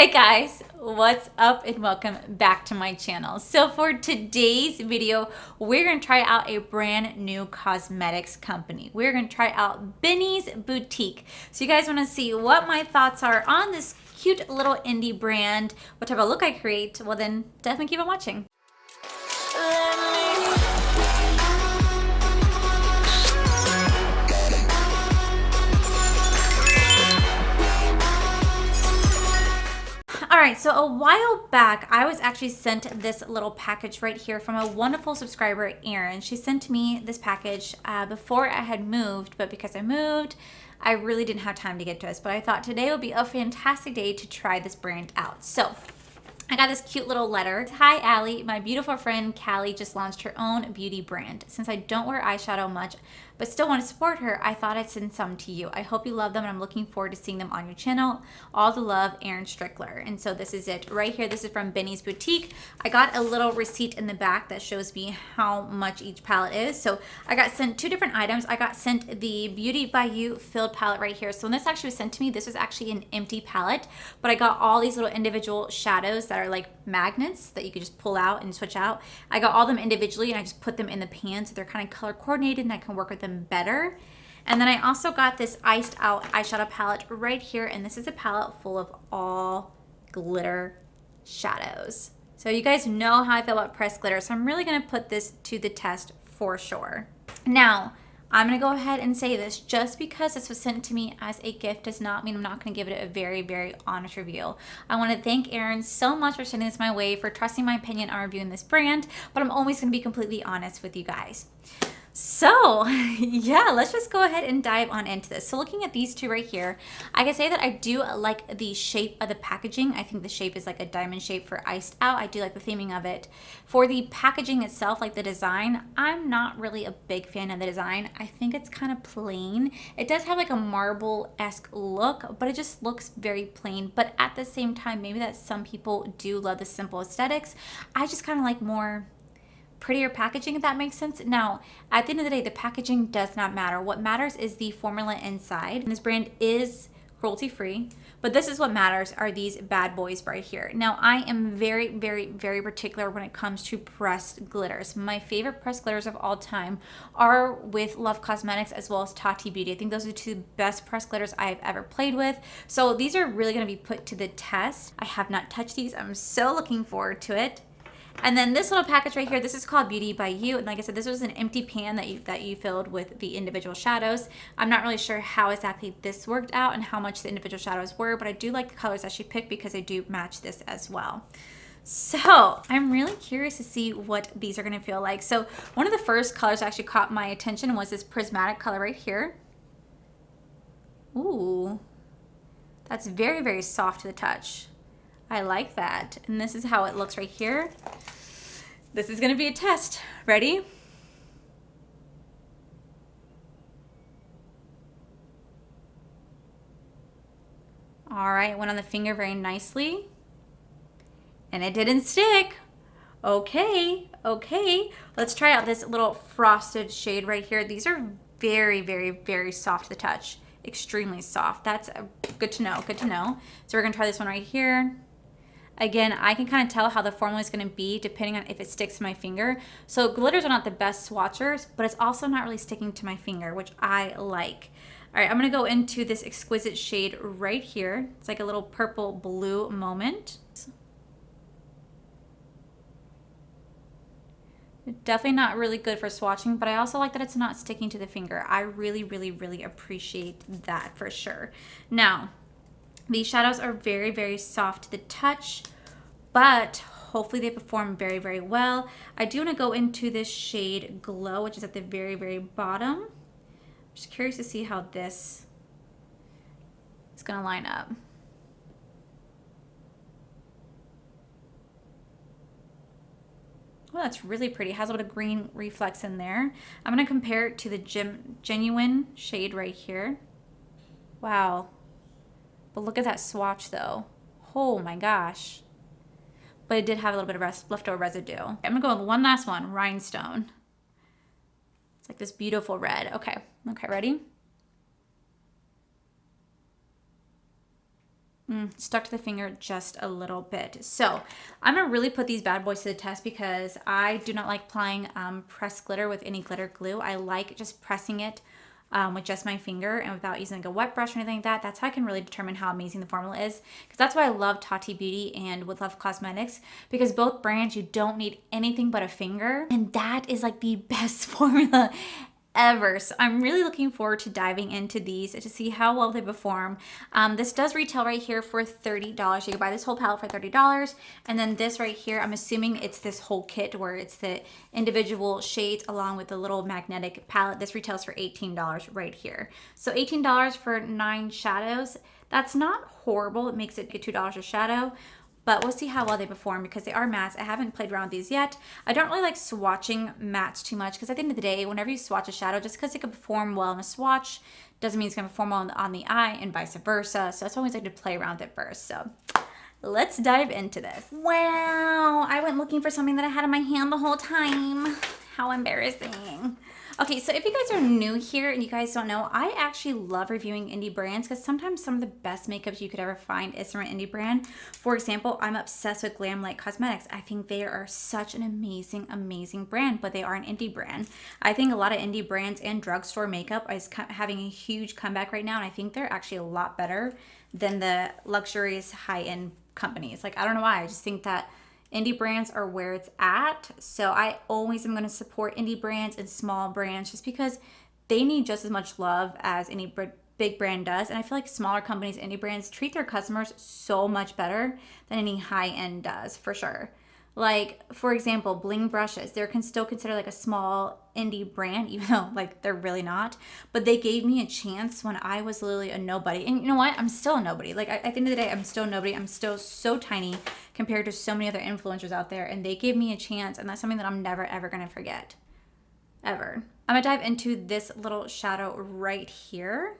Hey guys, what's up and welcome back to my channel. So for today's video, we're going to try out a brand new cosmetics company. We're going to try out Benni'S Boutique. So you guys want to see what my thoughts are on this cute little indie brand, what type of look I create, well then definitely keep on watching. Alright, so a while back, I was actually sent this little package right here from a wonderful subscriber, Erin. She sent me this package before I had moved, but because I moved, I really didn't have time to get to this. But I thought today would be a fantastic day to try this brand out. So I got this cute little letter. Hi Allie, my beautiful friend Callie just launched her own beauty brand. Since I don't wear eyeshadow much, but still want to support her, I thought I'd send some to you. I hope you love them and I'm looking forward to seeing them on your channel. All the love, Erin Strickler. And so this is it right here. This is from Benni'S Boutique. I got a little receipt in the back that shows me how much each palette is. So I got sent two different items. I got sent the Beauty by You filled palette right here. So when this actually was sent to me, this was actually an empty palette, but I got all these little individual shadows that are like magnets that you could just pull out and switch out. I got all them individually and I just put them in the pan so they're kind of color coordinated and I can work with them better. And then I also got this iced out eyeshadow palette right here, and this is a palette full of all glitter shadows. So you guys know how I feel about pressed glitter, so I'm really going to put this to the test for sure. Now I'm going to go ahead and say this, just because this was sent to me as a gift does not mean I'm not going to give it a very, very honest review. I want to thank Erin so much for sending this my way, for trusting my opinion on reviewing this brand, but I'm always going to be completely honest with you guys. So yeah, let's just go ahead and dive on into this. So looking at these two right here, I can say that I do like the shape of the packaging. I think the shape is like a diamond shape for iced out. I do like the theming of it. For the packaging itself, like the design, I'm not really a big fan of the design. I think it's kind of plain. It does have like a marble-esque look, but it just looks very plain. But at the same time, maybe that some people do love the simple aesthetics. I just kind of like more prettier packaging, if that makes sense. Now, at the end of the day, the packaging does not matter. What matters is the formula inside. And this brand is cruelty-free, but this is what matters, are these bad boys right here. Now, I am very, very, very particular when it comes to pressed glitters. My favorite pressed glitters of all time are with Love Cosmetics as well as Tati Beauty. I think those are the two best pressed glitters I've ever played with. So these are really going to be put to the test. I have not touched these. I'm so looking forward to it. And then this little package right here, this is called Beauty by You. And like I said, this was an empty pan that you filled with the individual shadows. I'm not really sure how exactly this worked out and how much the individual shadows were, but I do like the colors that she picked because they do match this as well. So I'm really curious to see what these are going to feel like. So one of the first colors that actually caught my attention was this prismatic color right here. Ooh, that's very, very soft to the touch. I like that. And this is how it looks right here. This is going to be a test. Ready? All right, went on the finger very nicely. And it didn't stick. Okay, okay. Let's try out this little frosted shade right here. These are very, very, very soft to the touch. Extremely soft. That's good to know, good to know. So we're going to try this one right here. Again, I can kind of tell how the formula is going to be depending on if it sticks to my finger. So glitters are not the best swatchers, but it's also not really sticking to my finger, which I like. All right, I'm going to go into this exquisite shade right here. It's like a little purple blue moment. Definitely not really good for swatching, but I also like that it's not sticking to the finger. I really, really, really appreciate that for sure. Now, these shadows are very, very soft to the touch, but hopefully they perform very, very well. I do want to go into this shade Glow, which is at the very, very bottom. I'm just curious to see how this is going to line up. Oh, that's really pretty. It has a little bit of green reflex in there. I'm going to compare it to the Genuine shade right here. Wow. But look at that swatch though. Oh my gosh. But it did have a little bit of leftover residue. I'm gonna go with one last one, Rhinestone. It's like this beautiful red. Okay, okay, ready? Stuck to the finger just a little bit. So I'm gonna really put these bad boys to the test because I do not like applying pressed glitter with any glitter glue. I like just pressing it with just my finger and without using like a wet brush or anything like that. That's how I can really determine how amazing the formula is, because that's why I love Tati Beauty and With Love Cosmetics, because both brands, you don't need anything but a finger, and that is like the best formula ever. So I'm really looking forward to diving into these to see how well they perform. This does retail right here for $30. You can buy this whole palette for $30. And then this right here, I'm assuming it's this whole kit where it's the individual shades along with the little magnetic palette. This retails for $18 right here. So $18 for 9 shadows. That's not horrible. It makes it get $2 a shadow. But we'll see how well they perform because they are mattes. I haven't played around with these yet. I don't really like swatching mattes too much because at the end of the day, whenever you swatch a shadow, just because it can perform well in a swatch doesn't mean it's going to perform well on the eye and vice versa. So that's why I always like to play around with it first. So let's dive into this. Wow, I went looking for something that I had in my hand the whole time. How embarrassing. Okay, so if you guys are new here and you guys don't know, I actually love reviewing indie brands because sometimes some of the best makeup you could ever find is from an indie brand. For example, I'm obsessed with Glam Light Cosmetics. I think they are such an amazing, amazing brand, but they are an indie brand. I think a lot of indie brands and drugstore makeup is having a huge comeback right now, and I think they're actually a lot better than the luxurious high-end companies. Like, I don't know why, I just think that indie brands are where it's at. So I always am going to support indie brands and small brands just because they need just as much love as any big brand does. And I feel like smaller companies, indie brands, treat their customers so much better than any high end does, for sure. Like, for example, Bling brushes, they're still considered like a small indie brand, even though like they're really not. But they gave me a chance when I was literally a nobody. And you know what? I'm still a nobody. Like, at the end of the day, I'm still a nobody. I'm still so tiny compared to so many other influencers out there. And they gave me a chance. And that's something that I'm never, ever going to forget. Ever. I'm going to dive into this little shadow right here.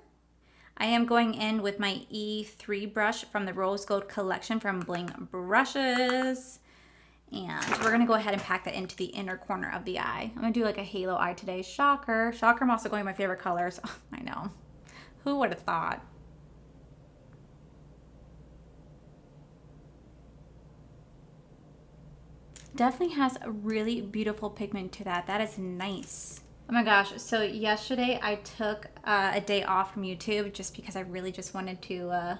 I am going in with my E3 brush from the Rose Gold collection from Bling Brushes. And we're going to go ahead and pack that into the inner corner of the eye. I'm going to do like a halo eye today. Shocker. Shocker, I'm also going with my favorite colors. Oh, I know. Who would have thought? Definitely has a really beautiful pigment to that. That is nice. Oh my gosh. So yesterday I took a day off from YouTube just because I really just wanted to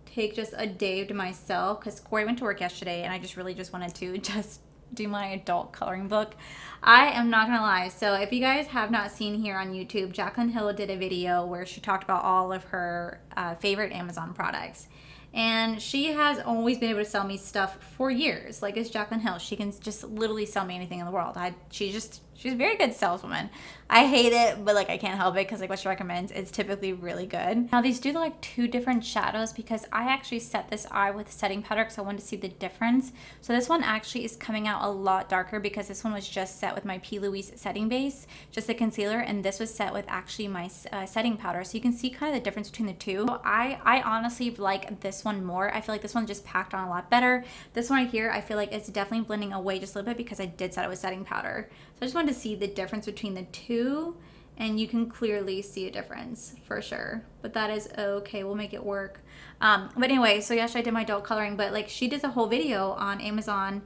take just a day to myself because Corey went to work yesterday and I just really just wanted to just do my adult coloring book. I am not gonna lie. So if you guys have not seen here on YouTube, Jaclyn Hill did a video where she talked about all of her favorite Amazon products. And she has always been able to sell me stuff for years. Like, it's Jaclyn Hill. She can just literally sell me anything in the world. She's a very good saleswoman. I hate it, but like I can't help it because like what she recommends is typically really good. Now these do like 2 different shadows because I actually set this eye with setting powder because I wanted to see the difference. So this one actually is coming out a lot darker because this one was just set with my P. Louise setting base, just the concealer, and this was set with actually my setting powder. So you can see kind of the difference between the two. So I honestly like this one more. I feel like this one just packed on a lot better. This one right here, I feel like it's definitely blending away just a little bit because I did set it with setting powder. So I just wanted to see the difference between the two, and you can clearly see a difference for sure. But that is okay. We'll make it work. But anyway, so yesterday I did my adult coloring, but like she does a whole video on Amazon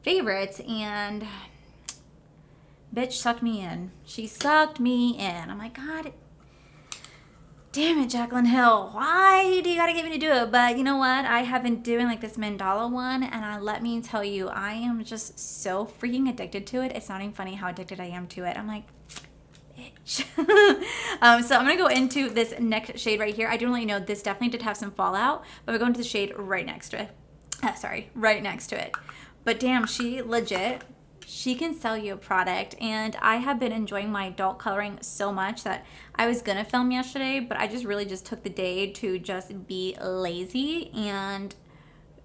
favorites, and bitch sucked me in. She sucked me in. I'm like, God damn it, Jaclyn Hill. Why do you gotta get me to do it? But you know what? I have been doing like this mandala one, and let me tell you, I am just so freaking addicted to it. It's not even funny how addicted I am to it. I'm like, bitch. So I'm gonna go into this next shade right here. I do want to let you know this definitely did have some fallout, but we're going to the shade right next to it. Right next to it. But damn, she can sell you a product, and I have been enjoying my adult coloring so much that I was gonna film yesterday, but I just really just took the day to just be lazy and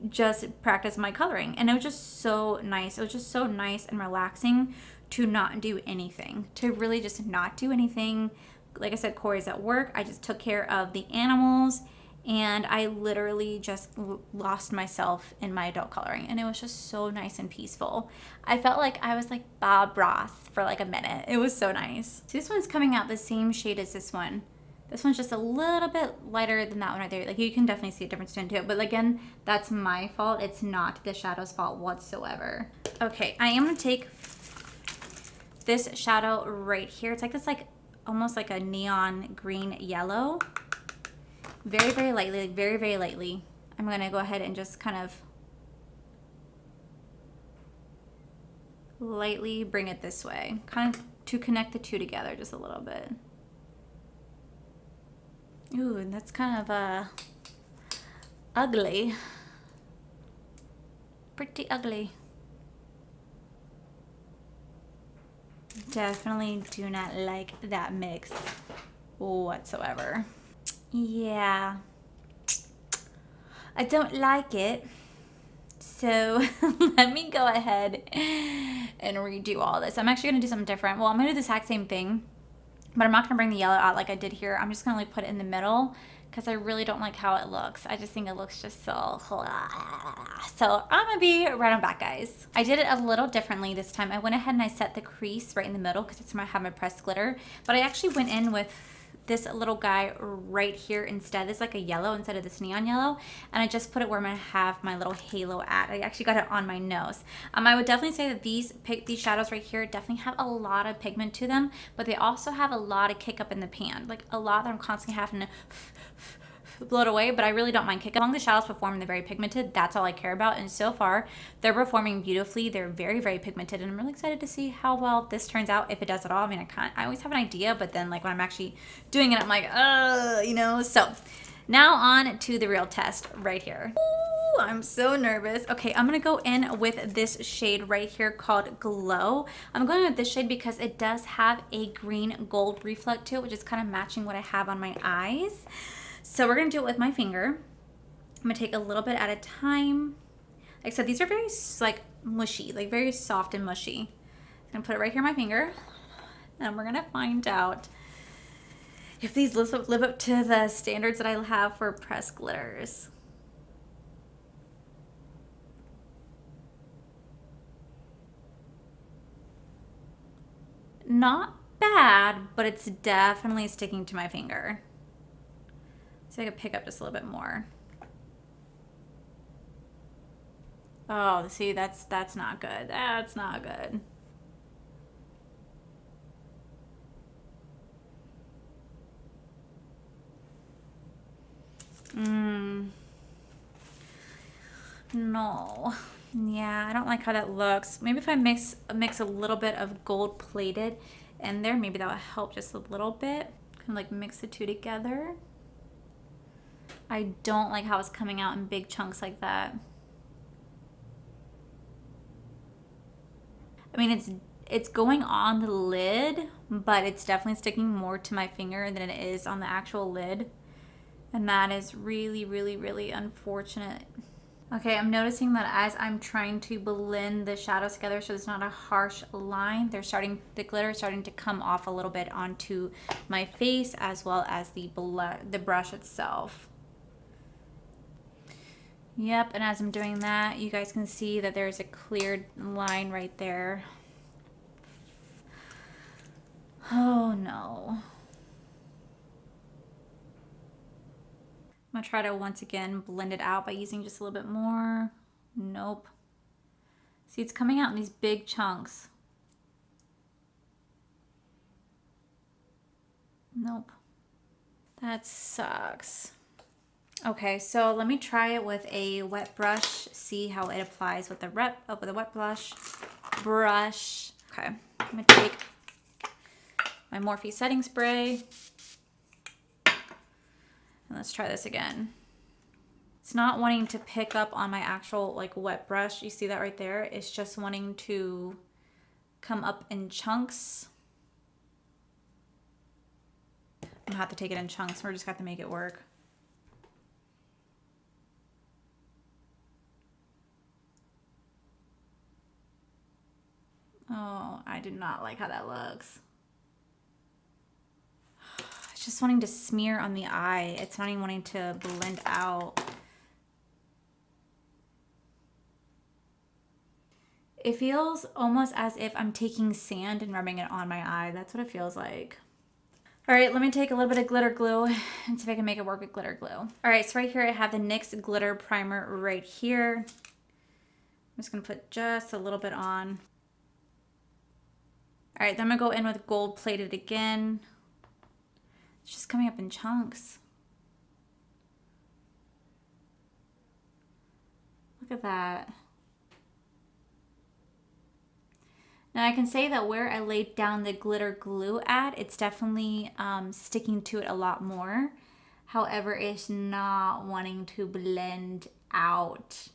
just practice my coloring, and it was just so nice. It was just so nice and relaxing to not do anything, to really just not do anything. Like I said, Corey's at work. I just took care of the animals, and I literally just lost myself in my adult coloring, and it was just so nice and peaceful. I felt like I was like Bob Ross for like a minute. It was so nice. So this one's coming out the same shade as this one. This one's just a little bit lighter than that one right there. Like you can definitely see a difference into it. But again, that's my fault. It's not the shadow's fault whatsoever. Okay, I am gonna take this shadow right here. It's like this, like almost like a neon green yellow. Very, very lightly, like very, very lightly. I'm gonna go ahead and just kind of lightly bring it this way, kind of to connect the two together just a little bit. Ooh, and that's kind of ugly. Pretty ugly. Definitely do not like that mix whatsoever. Yeah, I don't like it. So let me go ahead and redo all this. I'm actually gonna do something different. Well, I'm gonna do the exact same thing, but I'm not gonna bring the yellow out like I did here. I'm just gonna like put it in the middle because I really don't like how it looks. I just think it looks just so I'm gonna be right on back, guys. I did it a little differently this time. I went ahead and I set the crease right in the middle because it's where I have my pressed glitter, but I actually went in with this little guy right here instead. This is like a yellow instead of this neon yellow, and I just put it where I'm gonna have my little halo at. I actually got it on my nose. I would definitely say that these shadows right here definitely have a lot of pigment to them, but they also have a lot of kick up in the pan, like a lot that I'm constantly having to blow it away, but I really don't mind kick up. As long as the shadows perform and they're very pigmented, that's all I care about. And so far, they're performing beautifully. They're very, very pigmented, and I'm really excited to see how well this turns out, if it does at all. I mean, I always have an idea, but then like when I'm actually doing it, I'm like, you know. So now on to the real test right here. Ooh, I'm so nervous. Okay, I'm gonna go in with this shade right here called Glow. I'm going with this shade because it does have a green gold reflect to it, which is kind of matching what I have on my eyes. So we're gonna do it with my finger. I'm gonna take a little bit at a time. Like I said, these are very like mushy, like very soft and mushy. I'm gonna put it right here on my finger, and we're gonna find out if these live up to the standards that I have for pressed glitters. Not bad, but it's definitely sticking to my finger. So I could pick up just a little bit more. Oh, see, that's not good. That's not good. No. Yeah, I don't like how that looks. Maybe if I mix a little bit of gold plated in there, maybe that will help just a little bit. Kind of like mix the two together. I don't like how it's coming out in big chunks like that. I mean, it's going on the lid, but it's definitely sticking more to my finger than it is on the actual lid. And that is really, really, really unfortunate. Okay, I'm noticing that as I'm trying to blend the shadows together so it's not a harsh line, the glitter is starting to come off a little bit onto my face as well as the brush itself. Yep, and as I'm doing that, you guys can see that there's a cleared line right there. Oh no. I'm gonna try to once again blend it out by using just a little bit more. Nope. See, it's coming out in these big chunks. Nope. That sucks. Okay, so let me try it with a wet brush, see how it applies with the with a wet brush. Okay, I'm gonna take my Morphe setting spray. And let's try this again. It's not wanting to pick up on my actual like wet brush. You see that right there? It's just wanting to come up in chunks. I'm gonna have to take it in chunks. We're just got to make it work. Oh, I do not like how that looks. It's just wanting to smear on the eye. It's not even wanting to blend out. It feels almost as if I'm taking sand and rubbing it on my eye. That's what it feels like. All right, let me take a little bit of glitter glue and see if I can make it work with glitter glue. All right, so right here I have the NYX glitter primer right here. I'm just gonna put just a little bit on. All right, then I'm gonna go in with gold plated again. It's just coming up in chunks. Look at that. Now I can say that where I laid down the glitter glue at, it's definitely sticking to it a lot more. However, it's not wanting to blend out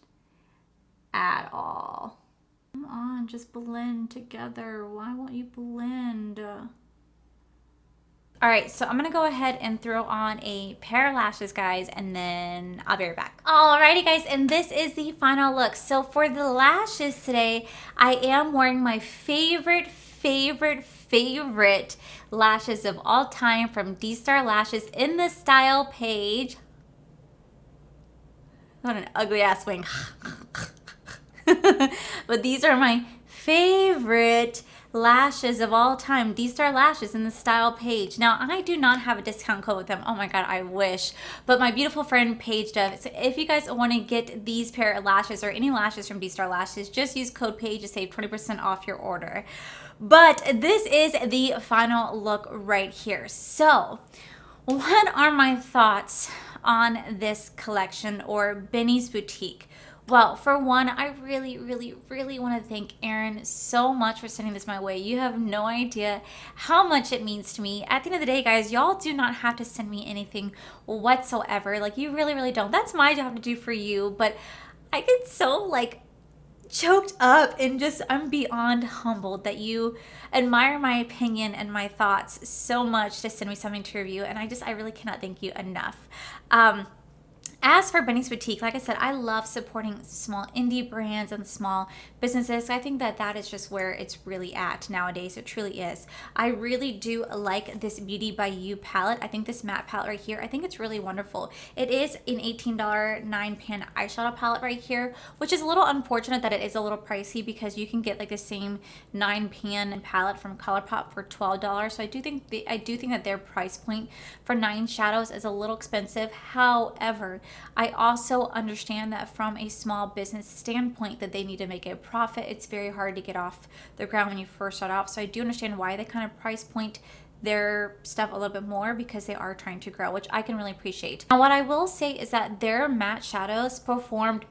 at all. Come on, just blend together. Why won't you blend? All right, so I'm gonna go ahead and throw on a pair of lashes, guys, and then I'll be right back. Alrighty, guys, and this is the final look. So for the lashes today, I am wearing my favorite lashes of all time from D-Star Lashes in the style page. What an ugly ass wing. But these are my favorite lashes of all time, D-Star Lashes in the style page. Now, I do not have a discount code with them. Oh my god, I wish. But my beautiful friend Paige does. So if you guys want to get these pair of lashes or any lashes from D-Star Lashes, just use code Paige to save 20% off your order. But this is the final look right here. So, what are my thoughts on this collection, or Benni'S Boutique? Well, for one, I really want to thank Erin so much for sending this my way. You have no idea how much it means to me. At the end of the day, guys, y'all do not have to send me anything whatsoever. Like, you really don't. That's my job to do for you. But I get so, like, choked up and just, I'm beyond humbled that you admire my opinion and my thoughts so much to send me something to review. And I really cannot thank you enough. As for Benni'S Boutique, like I said, I love supporting small indie brands and small businesses. I think that that is just where it's really at nowadays. It truly is. I really do like this Beauty by You palette. I think this matte palette right here, I think it's really wonderful. It is an $18 9-pan eyeshadow palette right here, which is a little unfortunate that it is a little pricey because you can get like the same 9-pan palette from ColourPop for $12. So I do think that their price point for 9 shadows is a little expensive. However, I also understand that from a small business standpoint that they need to make a profit. It's very hard to get off the ground when you first start off. So I do understand why they kind of price point their stuff a little bit more, because they are trying to grow, which I can really appreciate. Now, what I will say is that their matte shadows performed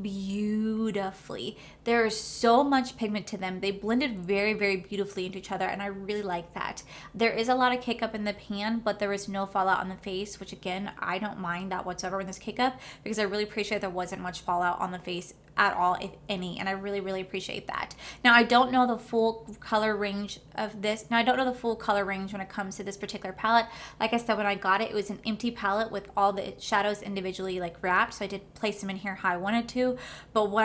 beautifully. There is so much pigment to them. They blended very beautifully into each other, and I really like that. There is a lot of cake up in the pan, but there was no fallout on the face, which again, I don't mind that whatsoever in this cake up, because I really appreciate there wasn't much fallout on the face at all, if any, and I really appreciate that. Now, I don't know the full color range of this. Now, I don't know the full color range when it comes to this particular palette. Like I said, when I got it, it was an empty palette with all the shadows individually like wrapped, so I did place them in here how I wanted to. But what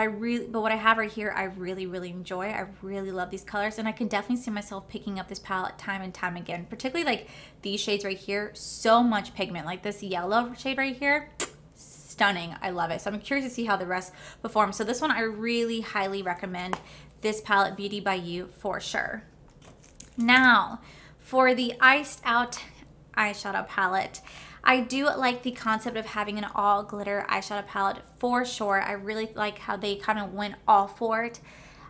I have right here, I really enjoy. I really love these colors, and I can definitely see myself picking up this palette time and time again, particularly like these shades right here. So much pigment, like this yellow shade right here. Stunning. I love it. So I'm curious to see how the rest perform. So this one, I really highly recommend this palette, Beauty by You, for sure. Now, for the iced out eyeshadow palette, I do like the concept of having an all glitter eyeshadow palette for sure. I really like how they kind of went all for it.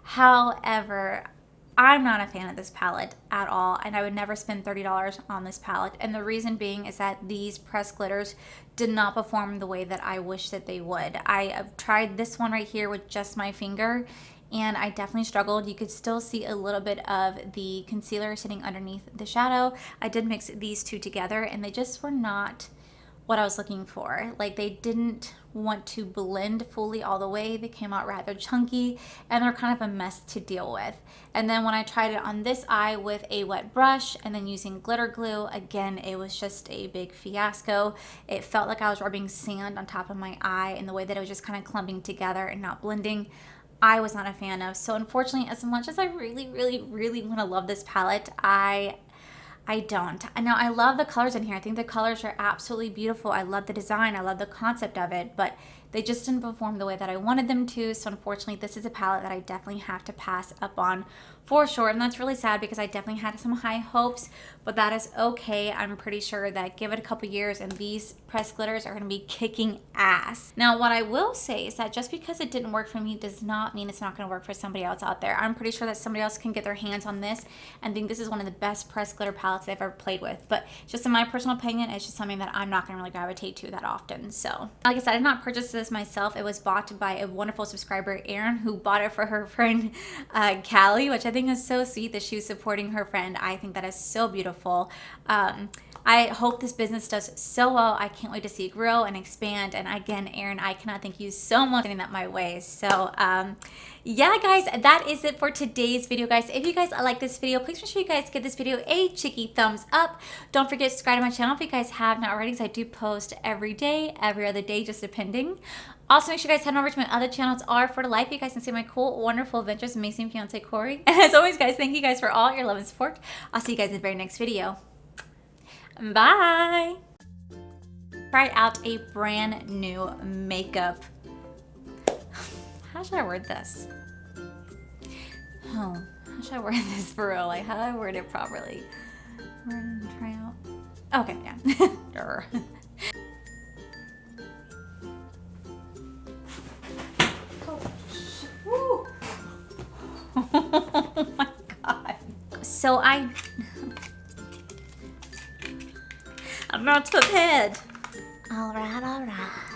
However, I'm not a fan of this palette at all, and I would never spend $30 on this palette. And the reason being is that these pressed glitters did not perform the way that I wish that they would. I have tried this one right here with just my finger, and I definitely struggled. You could still see a little bit of the concealer sitting underneath the shadow. I did mix these two together, and they just were not what I was looking for. Like, they didn't want to blend fully all the way. They came out rather chunky, and they're kind of a mess to deal with. And then when I tried it on this eye with a wet brush and then using glitter glue, again, it was just a big fiasco. It felt like I was rubbing sand on top of my eye, in the way that it was just kind of clumping together and not blending. I was not a fan of. So unfortunately, as much as I really want to love this palette, I don't. Now, I love the colors in here. I think the colors are absolutely beautiful. I love the design. I love the concept of it. But they just didn't perform the way that I wanted them to. So unfortunately, this is a palette that I definitely have to pass up on for sure. And that's really sad because I definitely had some high hopes, but that is okay. I'm pretty sure that give it a couple years and these pressed glitters are gonna be kicking ass. Now, what I will say is that just because it didn't work for me does not mean it's not gonna work for somebody else out there. I'm pretty sure that somebody else can get their hands on this and think this is one of the best pressed glitter palettes I've ever played with. But just in my personal opinion, it's just something that I'm not gonna really gravitate to that often. So, like I said, I did not purchase this myself. It was bought by a wonderful subscriber, Erin, who bought it for her friend, Callie, which I think is so sweet that she was supporting her friend. I think that is so beautiful. I hope this business does so well. I can't wait to see it grow and expand. And again, Erin, I cannot thank you so much for getting that my way. So yeah, guys, that is it for today's video, guys. If you guys like this video, please make sure you guys give this video a cheeky thumbs up. Don't forget to subscribe to my channel if you guys have not already, because I do post every day, every other day, just depending. Also, make sure you guys head over to my other channel. It's R for Life. You guys can see my cool, wonderful adventures, amazing fiance Corey. And as always, guys, thank you guys for all your love and support. I'll see you guys in the very next video. Bye. Try out a brand new makeup. How should I word this? Oh, how should I word this for real? Like, how do I word it properly? Try out. Okay, yeah. Durr. Oh my God. So I'm not prepared. All right, all right.